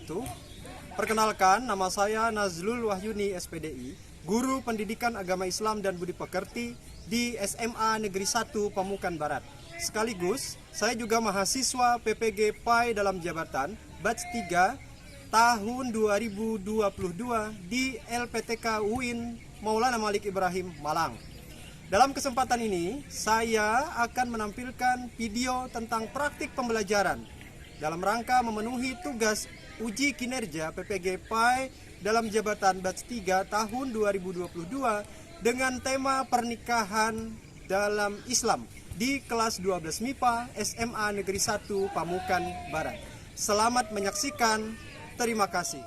wabarakatuh. Perkenalkan, nama saya Nazlul Wahyuni SPDI, Guru Pendidikan Agama Islam dan Budi Pekerti di SMA Negeri 1 Pamukan Barat. Sekaligus, saya juga mahasiswa PPG PAI dalam jabatan batch 3 tahun 2022 di LPTK UIN Maulana Malik Ibrahim, Malang. Dalam kesempatan ini, saya akan menampilkan video tentang praktik pembelajaran dalam rangka memenuhi tugas uji kinerja PPG PAI dalam jabatan batch 3 tahun 2022 dengan tema pernikahan dalam Islam di kelas 12 MIPA SMA Negeri 1 Pamukan Barat. Selamat menyaksikan. Terima kasih.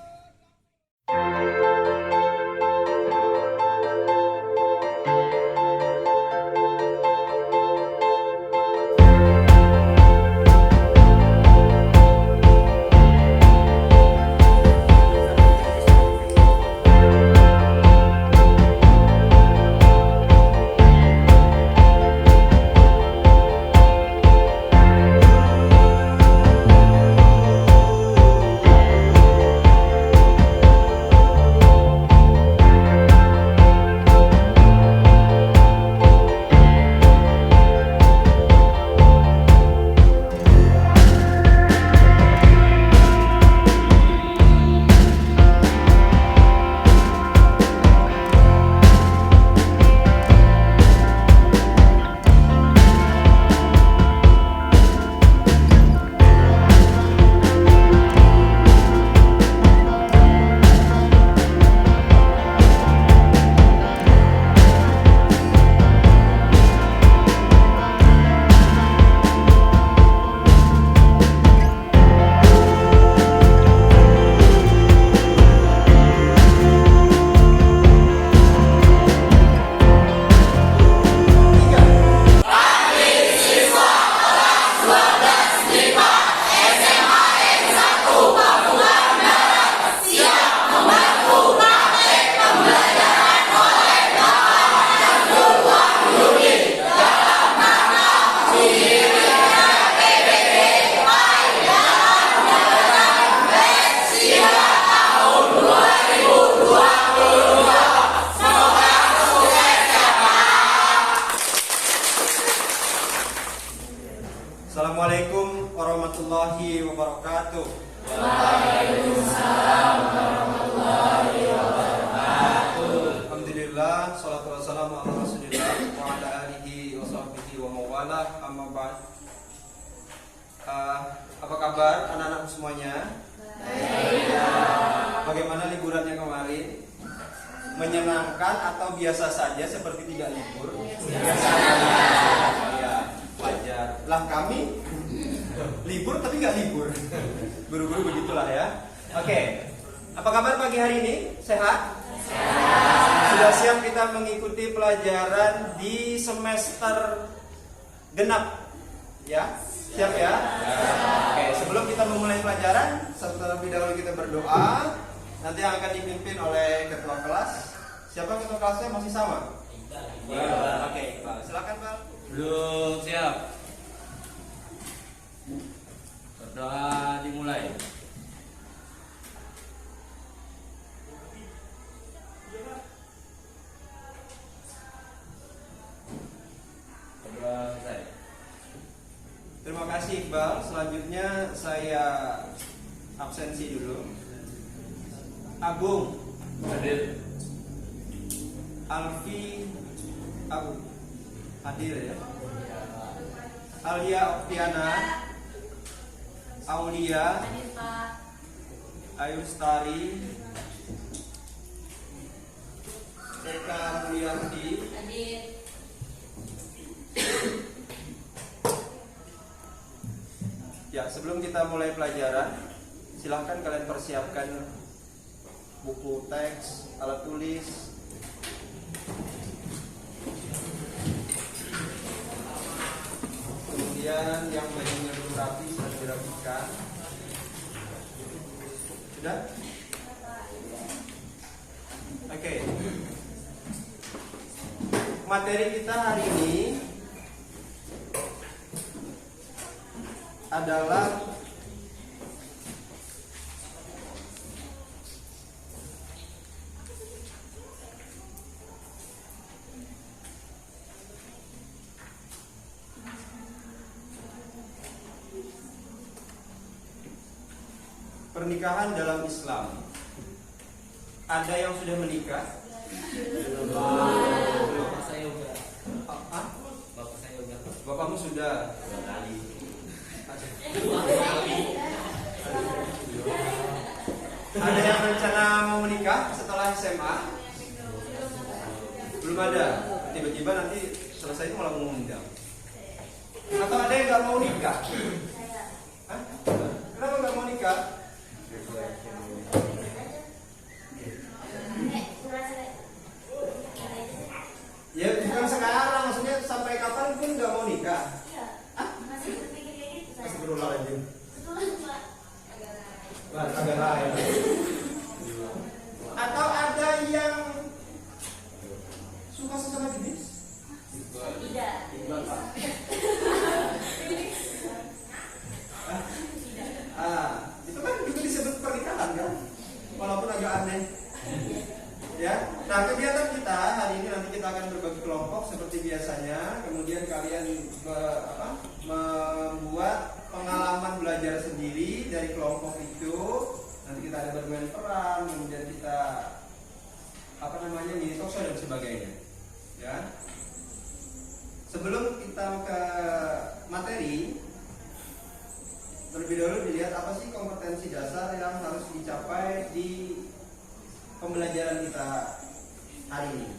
Assalamualaikum warahmatullahi wabarakatuh. Waalaikumsalam warahmatullahi wabarakatuh. Alhamdulillah, salatu wassalamu ala rasulillah wa ala alihi wa sahbihi wa mawalah, amma ba'd. Apa kabar anak-anak semuanya? Baik. Bagaimana liburannya kemarin? Menyenangkan atau biasa saja seperti tidak libur? Biasa saja. Ya, wajar. Lah kami libur tapi nggak libur. Guru-guru begitulah ya. Oke. Apa kabar pagi hari ini? Sehat? Sehat. Sudah siap kita mengikuti pelajaran di semester genap? Ya? Siap ya? Oke, sebelum kita memulai pelajaran, terlebih dahulu kita berdoa. Nanti yang akan dipimpin oleh ketua kelas. Siapa ketua kelasnya masih sama? Ya. Oke, silakan Pak. Belum siap. Berdoa dimulai. Berdoa selesai. Terima kasih Iqbal. Selanjutnya saya absensi dulu. Agung, Hadir. Alfi, Abu, hadir ya. Alia Oktiana, Aulia, Ayustari, Eka Mulyanti, ya. Sebelum kita mulai pelajaran, silahkan kalian persiapkan buku teks, alat tulis. Kemudian yang bajunya belum rapi sudah dirapikan. Sudah? Oke. Materi kita hari ini adalah pernikahan dalam Islam. Ada yang sudah menikah? Bapak saya udah. Ah, Bapak saya udah. bapakmu sudah? 2 kali. Ada yang rencana mau menikah setelah SMA? Belum ada. Tiba-tiba nanti selesai itu malah mau mengundang. Atau ada yang nggak mau nikah? Hah? Kenapa nggak mau nikah? Ya bukan sekarang, maksudnya sampai kapan pun nggak mau nikah. Masih berulang aja. Agak lain. Atau ada yang suka sesama jenis? Itu kan juga disebut pernikahan kan? Walaupun agak aneh. Ya, nah kegiatan kita hari ini nanti kita akan berbagi kelompok seperti biasanya. Kemudian kalian membuat pengalaman belajar sendiri dari kelompok itu. Nanti kita ada bermain peran, kemudian kita mini talkshow dan sebagainya. Ya. Sebelum kita ke materi, terlebih dahulu dilihat apa sih kompetensi dasar yang harus dicapai di pembelajaran kita hari ini.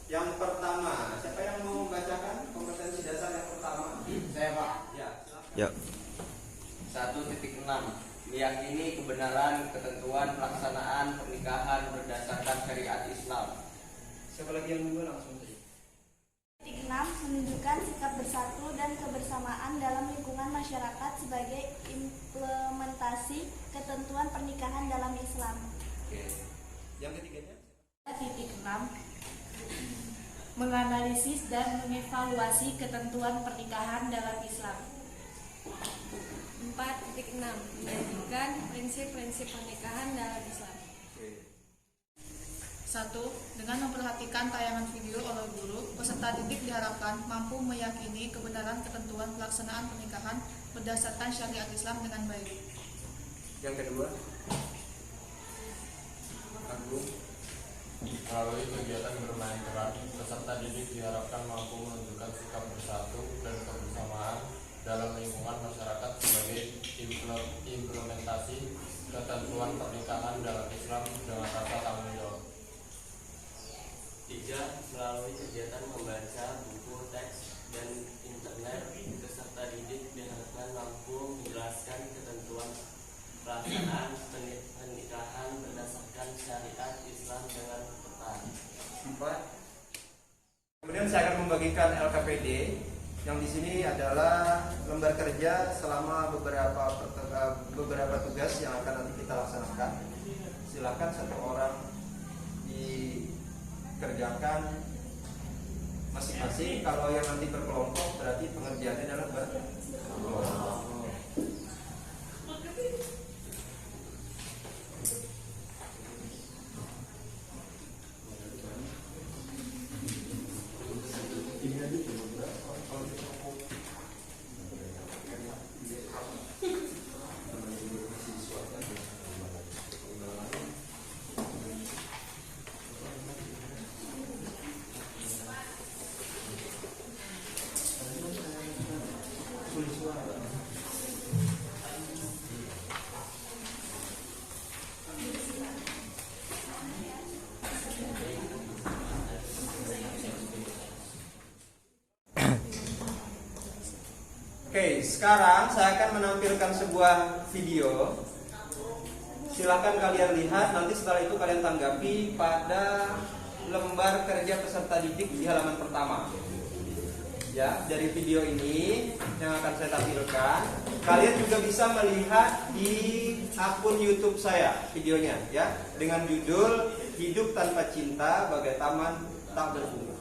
Yang pertama, siapa yang mau membacakan kompetensi dasar yang pertama? Saya Pak. Ya. 1.6 Meyakini kebenaran ketentuan pelaksanaan pernikahan berdasarkan syariat Islam. Siapa lagi yang mau langsung saja? 6. Menunjukkan sikap bersatu dan kebersamaan dalam lingkungan masyarakat sebagai implementasi ketentuan pernikahan dalam Islam. Oke. Yang ketiganya? 6. Menganalisis dan mengevaluasi ketentuan pernikahan dalam Islam. 4.6 Menyajikan prinsip-prinsip pernikahan dalam Islam. 1. Dengan memperhatikan tayangan video oleh guru, peserta didik diharapkan mampu meyakini kebenaran ketentuan pelaksanaan pernikahan berdasarkan syariat Islam dengan baik. Yang kedua? Agung. Melalui kegiatan bermain peran, peserta didik diharapkan mampu menunjukkan sikap bersatu dan kebersamaan dalam lingkungan masyarakat sebagai implementasi ketentuan pernikahan dalam Islam dengan rasa tanggung jawab. 3. Melalui kegiatan membaca buku teks dan internet, peserta didik diharapkan mampu menjelaskan ketentuan pelaksanaan pernikahan berdasarkan syariat Islam dengan tepat. 4. Kemudian saya akan membagikan LKPD yang di sini adalah lembar kerja selama beberapa tugas yang akan nanti kita laksanakan. Silakan satu orang dikerjakan masing-masing. Kalau yang nanti berkelompok berarti pengerjaannya adalah berkelompok. Oke, sekarang saya akan menampilkan sebuah video. Silahkan kalian lihat, nanti setelah itu kalian tanggapi pada lembar kerja peserta didik di halaman pertama. Ya, dari video ini yang akan saya tampilkan, kalian juga bisa melihat di akun YouTube saya videonya, ya, dengan judul Hidup Tanpa Cinta Bagai Taman Tak Berbunga.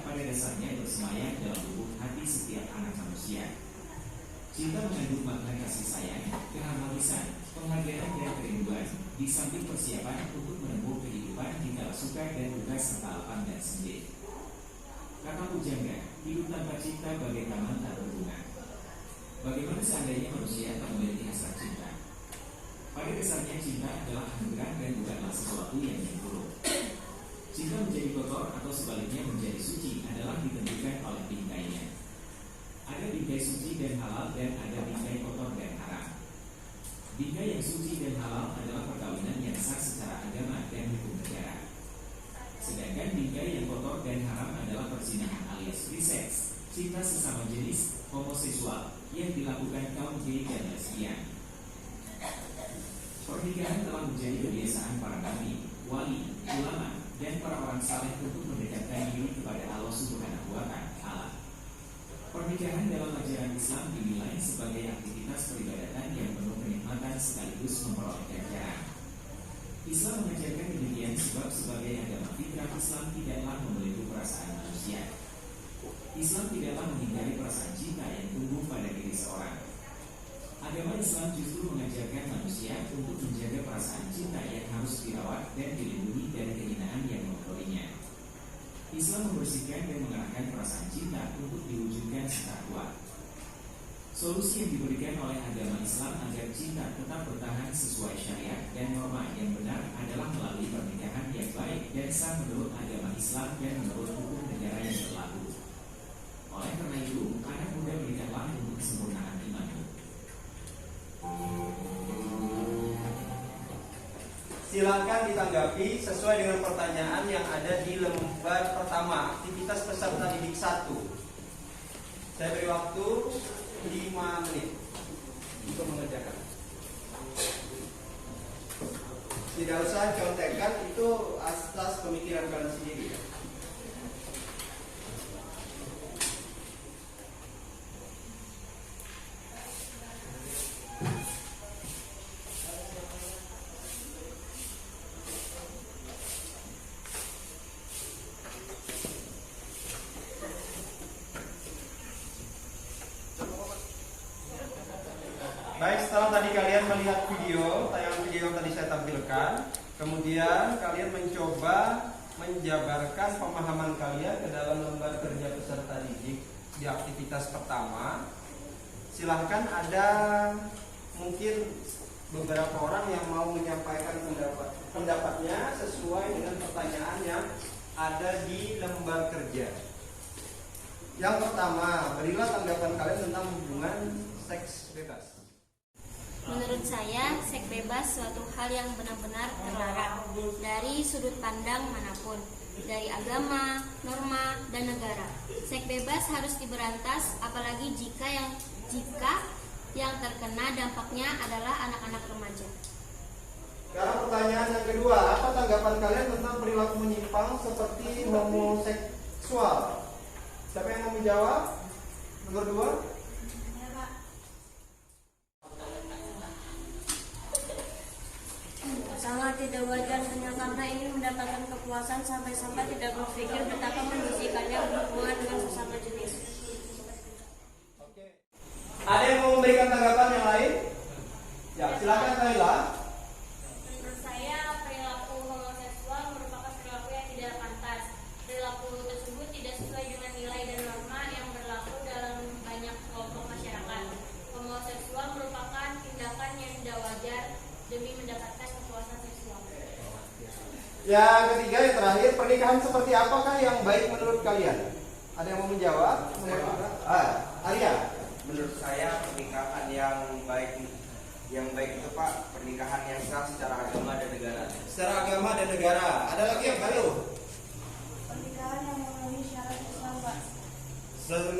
Pada dasarnya bersemayam dalam lubuk hati setiap anak manusia. Cinta mengandung makna kasih sayang, keharmonisan, penghargaan dan kerinduan, di di samping persiapan untuk menempuh kehidupan di kala suka dan duka serta lapang dan sendiri. Kata pujangga, hidup tanpa cinta bagai taman tak berbunga. Bagaimana seandainya manusia tak memiliki hasrat cinta? Pada dasarnya cinta adalah anugerah dan bukanlah sesuatu yang buruk. Cinta menjadi kotor atau sebaliknya menjadi suci adalah ditentukan oleh bingkainya. Ada bingkai suci dan halal dan ada bingkai kotor dan haram. Bingkai yang suci dan halal adalah perkawinan yang sah secara agama dan hukum negara. Sedangkan bingkai yang kotor dan haram adalah perzinahan alias free sex, cinta sesama jenis, homoseksual yang dilakukan kaum gay dan lesbian. Pernikahan telah menjadi kebiasaan para nabi, wali, ulama, dan para orang saleh untuk mendekatkan diri kepada Allah Subhanahu wa Ta'ala. Pernikahan dalam ajaran Islam dinilai sebagai aktivitas peribadatan yang penuh kenikmatan sekaligus memperoleh ganjaran. Islam mengajarkan demikian sebab sebagai agama fitrah Islam tidaklah membelenggu perasaan manusia. Islam tidaklah menghindari perasaan cinta yang tumbuh pada diri seorang. Agama Islam justru mengajarkan manusia untuk menjaga perasaan cinta yang harus dirawat dan dilindungi dari kehinaan yang mengotorinya. Islam membersihkan dan mengarahkan perasaan cinta untuk diwujudkan secara kuat. Solusi yang diberikan oleh agama Islam agar cinta tetap bertahan sesuai syariat dan norma yang benar adalah melalui pernikahan yang baik dan sah menurut agama Islam dan menurut hukum negara yang berlaku. Oleh karena itu, anak muda menikahlah untuk kesempurnaan imanmu. Silakan ditanggapi sesuai dengan pertanyaan yang ada di lembar pertama, aktivitas peserta didik 1. Saya beri waktu 5 menit untuk mengerjakan. Tidak usah contekan, itu atas pemikiran kalian sendiri ya. Baik, setelah tadi kalian melihat tayangan video yang tadi saya tampilkan, kemudian kalian mencoba menjabarkan pemahaman kalian ke dalam lembar kerja peserta didik di aktivitas pertama. Silahkan, ada mungkin beberapa orang yang mau menyampaikan pendapatnya sesuai dengan pertanyaan yang ada di lembar kerja. Yang pertama, berilah tanggapan kalian tentang hubungan seks bebas. Menurut saya, seks bebas suatu hal yang benar-benar terlarang dari sudut pandang manapun, dari agama, norma, dan negara. Seks bebas harus diberantas, apalagi jika yang terkena dampaknya adalah anak-anak remaja. Sekarang pertanyaan yang kedua, apa tanggapan kalian tentang perilaku menyimpang seperti homoseksual? Siapa yang mau menjawab? Nomor 2. Sangat tidak wajar hanya karena ingin mendapatkan kepuasan sampai-sampai tidak berpikir betapa menjijikannya berhubungan dengan sesama jenis. Oke. Ada yang mau memberikan tanggapan yang lain? Ya, silakan Kaila. Menurut saya, perilaku homoseksual merupakan perilaku yang tidak pantas. Perilaku tersebut tidak sesuai dengan nilai dan norma yang berlaku dalam banyak kelompok masyarakat. Homoseksual merupakan tindakan yang tidak wajar demi mendapatkan kepuasan seksual. Yang ketiga, yang terakhir, pernikahan seperti apakah yang baik menurut kalian? Ada yang mau menjawab? Arya. Menurut saya pernikahan yang baik itu Pak, pernikahan yang sah secara agama dan negara. Secara agama dan negara. Ada lagi yang baru? Pernikahan yang memenuhi syarat Islam, Pak.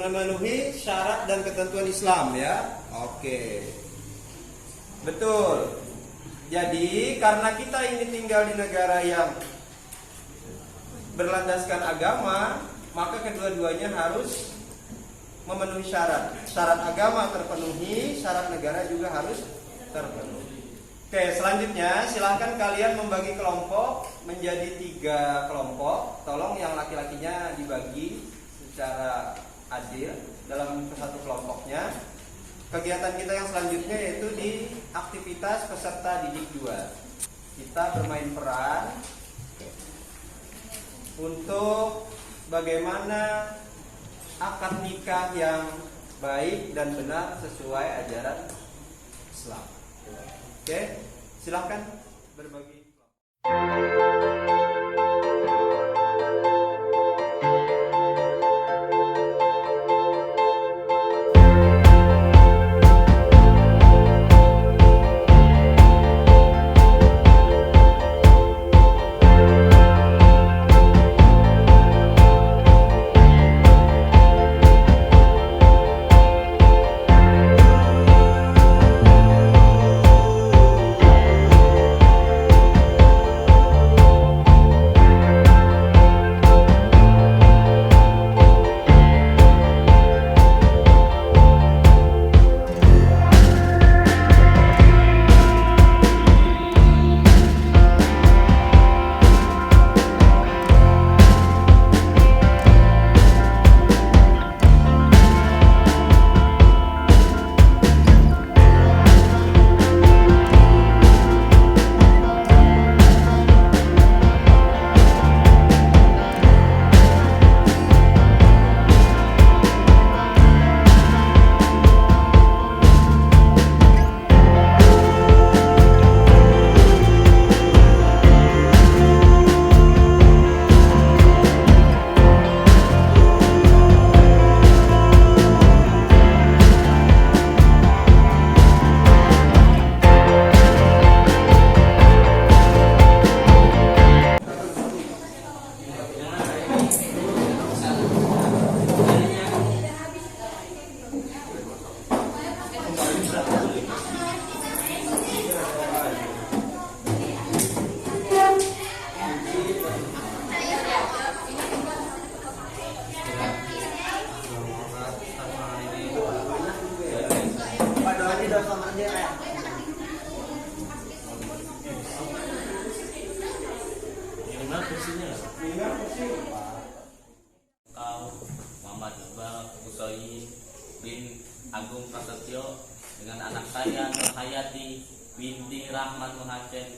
Memenuhi syarat dan ketentuan Islam ya. Oke. Betul. Jadi karena kita ini tinggal di negara yang berlandaskan agama, maka kedua-duanya harus memenuhi syarat. Syarat agama terpenuhi, syarat negara juga harus terpenuhi. Oke, selanjutnya silahkan kalian membagi kelompok menjadi 3 kelompok. Tolong yang laki-lakinya dibagi secara adil dalam satu kelompoknya. Kegiatan kita yang selanjutnya yaitu di aktivitas peserta didik 2. kita bermain peran untuk bagaimana akad nikah yang baik dan benar sesuai ajaran Islam. Oke, silakan berbagi. Kau Muhammad Iqbal Kusoi bin Agung Prasetyo dengan anak saya Nur Hayati binti Rahman Muhacen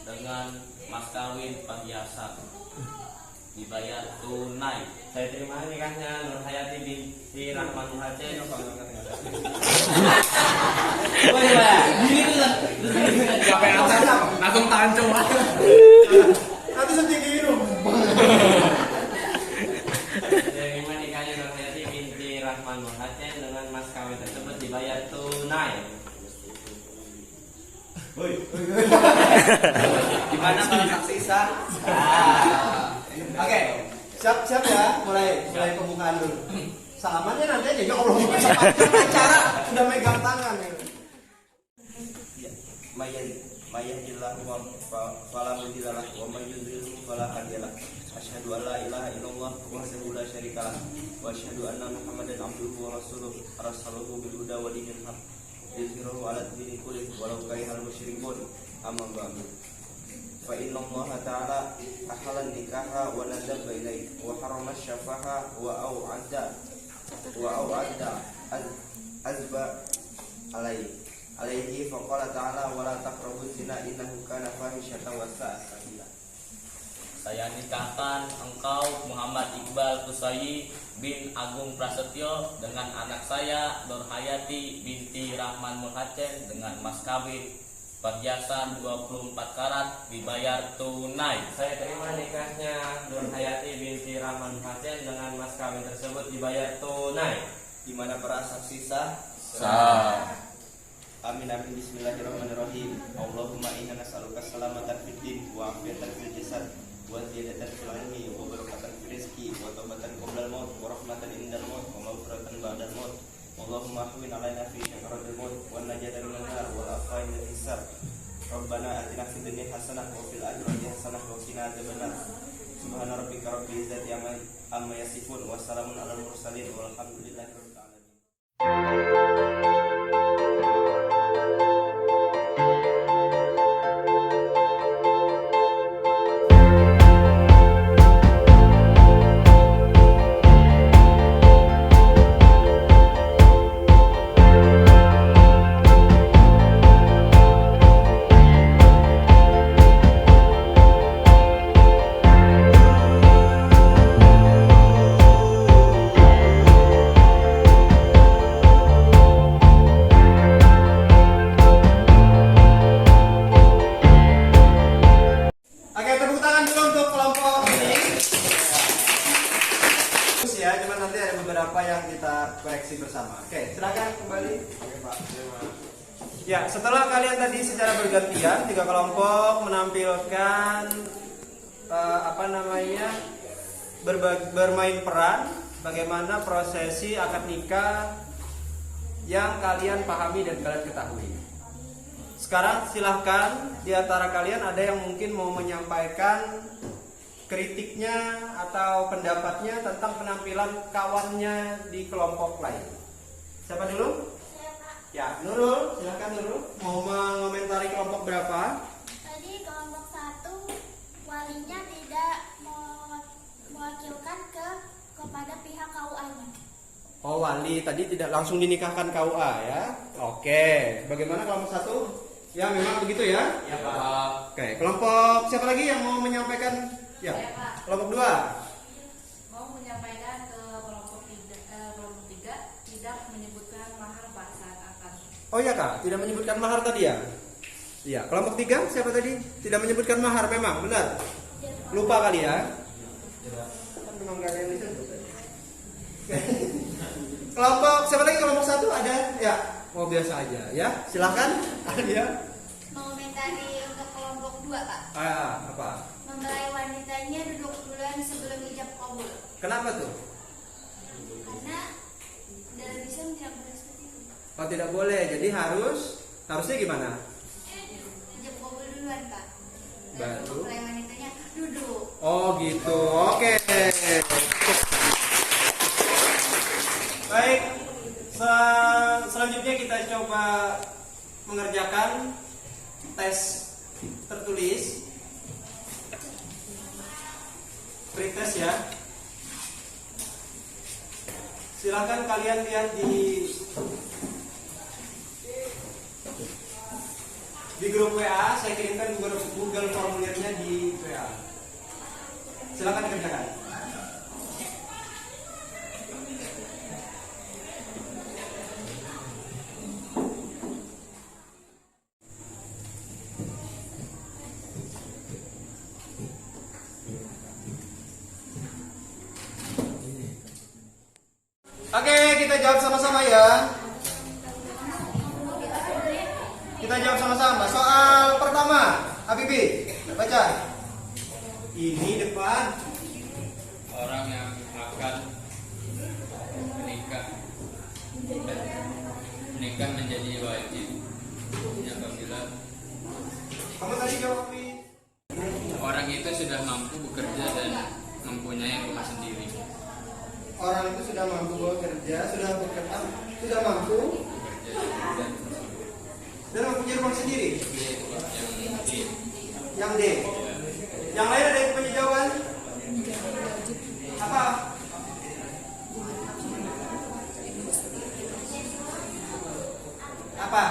dengan mas kawin perhiasan dibayar tunai. Saya terima nikahnya Nur Hayati binti Rahman Muhacen. Langsung tancung. Nanti setinggi hidung. Terima nikahnya Nur Hayati binti Rahman Muhacen dengan mas kawin tersebut dibayar tunai. Gimana para saksi sah? Oke, siap ya, mulai pembukaan dulu. Salamannya nanti aja, ya Allah, sepanjang acara sudah megang tangan. Mayyadillahu fala mudhillalah wa may yudhlilhu fala hadiyalah. Asyhadu an la ilaha illallah wahdahu la syarikalah wa asyhadu anna Muhammadan abduhu wa rasuluh arsalahu bil huda wa dinil haq yuzhiruhu 'ala dini kulli walau karihal musyrikun. Amma ba'du. Fa inna Allah ta'ala ahalan nikaha wa nadaba ilaih wa harama syafaha wa au'adda azba alaihi faqala ta'ala wa la taqrabuz zina innahu kana fahishatan wa sa'a sabila. Saya nikahkan engkau Muhammad Iqbal Kusai bin Agung Prasetyo dengan anak saya Nur Hayati binti Rahman Muhacen dengan mas kawin perhiasan 24 karat dibayar tunai. Saya terima nikahnya Nur Hayati binti Rahman Muhacen dengan mas kawin tersebut dibayar tunai. Di mana para saksi sah? Sah. Amin amin bismillahirrahmanirrahim. Allahumma inna nas'aluka salamatan fid din wa afiyatan fil jasad wa ziyadatan fil ilmi wa barakatan fil rizqi wa taubatan qoblal maut wa rahmatan indal maut wa maghfiratan ba'dal maut. Allahumma ahwin alaina fi syakaratil maut wa najatan minan nar wal afain min hisab. Rabbana atina fid dunya hasanah wa fil akhirati hasanah wa qina adzabannar. Subhana rabbika rabbil izzati amma yasifun wa salamun alal mursalin walhamdulillahi rabbil alamin. Ya, cuman nanti ada beberapa yang kita koreksi bersama. Oke, silakan kembali. Ya, setelah kalian tadi secara bergantian 3 kelompok menampilkan bermain peran bagaimana prosesi akad nikah yang kalian pahami dan kalian ketahui. Sekarang silahkan di antara kalian ada yang mungkin mau menyampaikan kritiknya atau pendapatnya tentang penampilan kawannya di kelompok lain. Siapa dulu? Ya, Nurul, silakan Nurul. Mau mengomentari kelompok berapa? Tadi kelompok 1 walinya tidak mewakilkan kepada pihak KUA-nya. Oh, wali tadi tidak langsung dinikahkan KUA ya. Oke, bagaimana kelompok 1? Ya, memang begitu ya? Ya, Pak. Oke, kelompok siapa lagi yang mau menyampaikan? Ya, kelompok 2. Mau menyampaikan ke kelompok 3 tidak menyebutkan mahar Pak saat akad. Oh iya Kak, tidak menyebutkan mahar tadi ya? Iya, kelompok 3 siapa tadi? Tidak menyebutkan mahar memang, benar? Lupa kali ya? Kan memang gak ada yang disebut tadi. Kelompok siapa lagi? Kelompok 1 ada? Ya, mau biasa aja ya. Silahkan. Ada. Mengomentari untuk kelompok 2, Pak. Apa? Mempelai wanitanya duduk duluan sebelum ijab kabul. Kenapa tuh? Karena dalam Islam tidak boleh seperti itu. Oh, tidak boleh. Jadi harusnya gimana? Ijab kabul duluan, Pak. Dan Baru. mempelai wanitanya duduk. Oh gitu. Oke. Baik. Selanjutnya kita coba mengerjakan tes tertulis. Pretest ya. Silakan kalian lihat di grup WA. Saya kirimkan Google formulirnya di WA. Silakan dikerjakan. Oke, kita jawab sama-sama ya. Kita jawab sama-sama. Soal pertama, Habibi, baca. Ini depan. Orang yang akan menikah menjadi wajib apabila Kamu tadi jawab Pi. orang itu sudah mampu bekerja dan mempunyai rumah sendiri. Orang itu sudah mampu bekerja, sudah mampu dan mempunyai rumah sendiri. Yang D. Yang lain ada yang punya jawaban? Apa? Apa?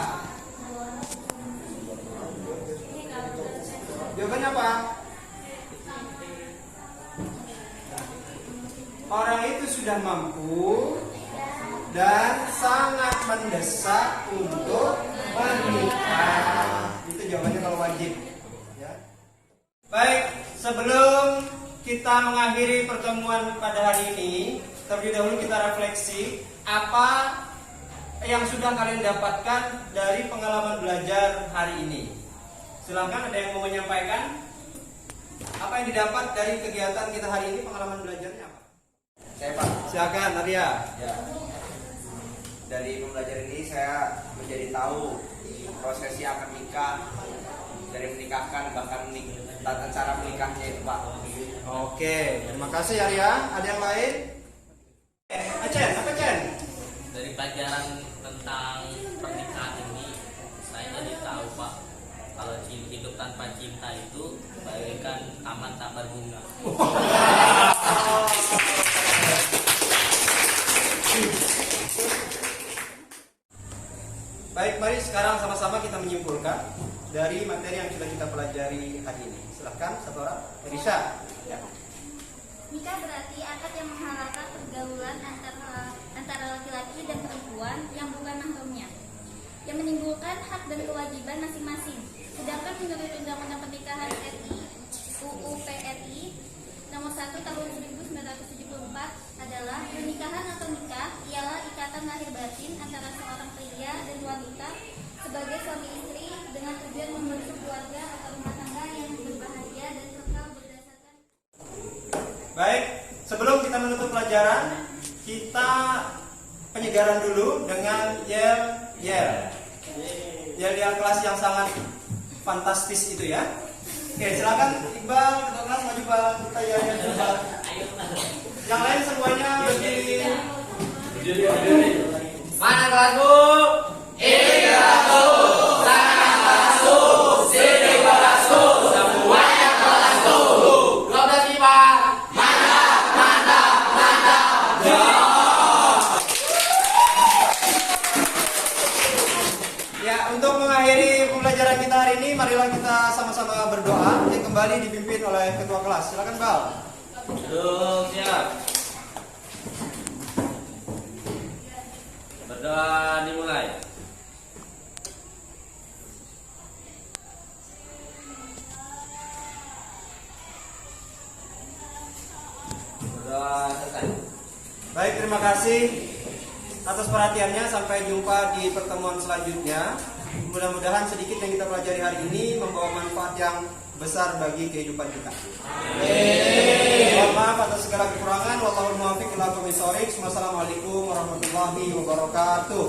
Jawabannya apa? Orang itu sudah mampu dan sangat mendesak untuk menikah. Itu jawabannya kalau wajib. Ya. Baik, sebelum kita mengakhiri pertemuan pada hari ini, terlebih dahulu kita refleksi apa yang sudah kalian dapatkan dari pengalaman belajar hari ini. Silakan, ada yang mau menyampaikan apa yang didapat dari kegiatan kita hari ini, pengalaman belajarnya apa? Saya Pak. Silakan, Arya. Ya. Dari pembelajaran ini saya menjadi tahu prosesi akad nikah, dari menikahkan bahkan tata cara menikahnya itu Pak. Oke, terima kasih Arya. Ada yang lain? Acen, apa Cen? Dari pelajaran tentang pernikahan ini saya jadi tahu Pak, kalau hidup tanpa cinta itu bagaikan taman tak berbunga. Baik, mari sekarang sama-sama kita menyimpulkan dari materi yang sudah kita pelajari hari ini. Silahkan satu orang, Elisa. Ya. Nikah berarti akad yang mengharapkan pergaulan antara laki-laki dan perempuan yang bukan mahramnya, yang menimbulkan hak dan kewajiban masing-masing. Sedangkan menurut Undang-Undang Pernikahan RI UU PRI Nomor 1 Tahun 1974 adalah kita menutup pelajaran, kita penyegaran dulu dengan yel kelas yang sangat fantastis itu ya. Oke, silakan Iqbal, ketua kelas maju Bal. Kita yel Iqbal. Yang lain semuanya berdiri. Mana kelasku? Ini kelasku. Sana kelasku. Sini kelasku. Semuanya kelasku. Kelas IPA. Ya, untuk mengakhiri pembelajaran kita hari ini, marilah kita sama-sama berdoa yang kembali dipimpin oleh ketua kelas. Silakan Bal. Duduk siap. Berdoa dimulai. Berdoa selesai. Baik, terima kasih atas perhatiannya. Sampai jumpa di pertemuan selanjutnya. Mudah-mudahan sedikit yang kita pelajari hari ini membawa manfaat yang besar bagi kehidupan kita. Mohon maaf atas segala kekurangan. Wallahul muwaffiq ila aqwamit thoriq. Wassalamualaikum warahmatullahi wabarakatuh.